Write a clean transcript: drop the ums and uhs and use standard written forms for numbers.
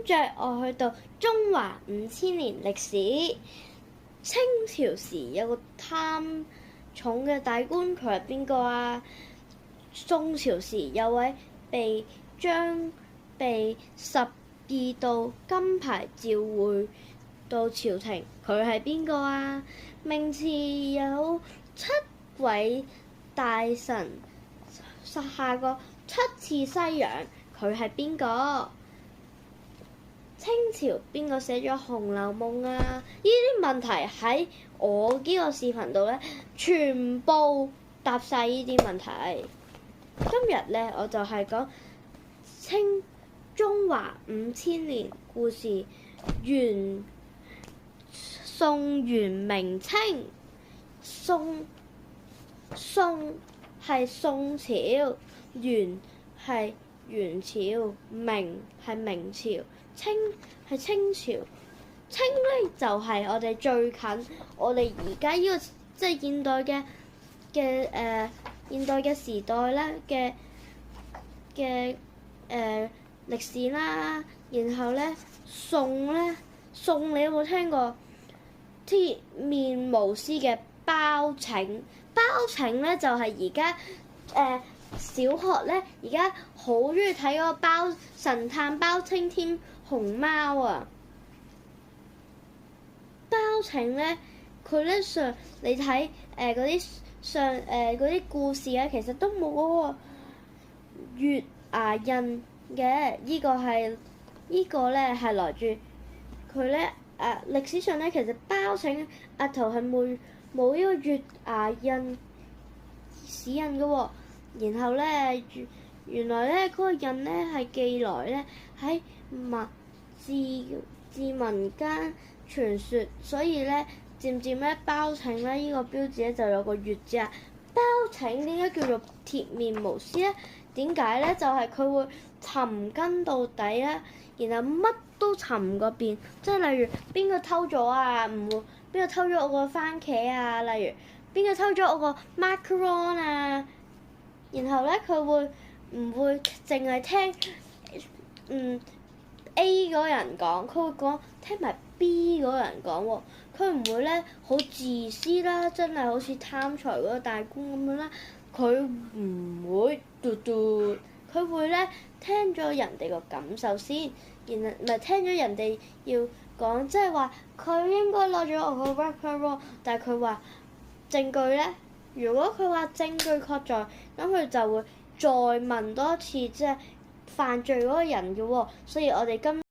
着我去到中華5000年歷史。清朝時有個貪重嘅大官，佢係邊個啊？宋朝時有位被12道金牌召回到朝廷，佢係邊個啊？明朝有7位大臣下過7次西洋，佢係邊個？清朝邊個寫咗《紅樓夢》啊？呢啲問題喺我呢個視頻度咧，全部答晒呢啲問題。今日咧，我就係講中華5000年故事，宋元明清。宋係宋朝，元係元朝，明係明朝，清係清朝。清咧就係我哋最近我哋而家呢個即係現代嘅時代咧嘅歷史啦。然後咧宋你有冇聽過鐵面無私嘅包拯？包拯咧就係而家小學咧而家好中意睇嗰個神探包青天熊貓啊！包拯咧，佢咧你睇嗰啲故事啊，其實都冇嗰個月牙印嘅。呢個咧係來自佢咧歷史上咧，其實包拯額頭係冇呢個月牙印指印嘅喎。然後咧原來咧嗰個印咧係記來咧喺自民間傳說，所以咧漸漸咧包拯咧呢個標誌咧就有個月字啊。包拯點解叫做鐵面無私咧？點解咧？就係佢會尋根到底咧，然後乜都尋個遍，即係例如邊個偷咗啊？唔會邊個偷咗我個番茄啊？例如邊個偷咗我個 macaron 啊？然後咧佢會唔會淨係聽A 嗰人講，佢會講聽埋 B 嗰人講喎。佢唔會咧好自私啦，真係好似貪財嗰個大官咁樣啦。佢唔會佢會咧聽咗人哋個感受先，然後咪聽咗人哋要講，即係話佢應該攞咗我個 record， 但係佢話證據咧，如果佢話證據確在，咁佢就會再問多一次，即係犯罪嗰個人嘅喎。所以我哋今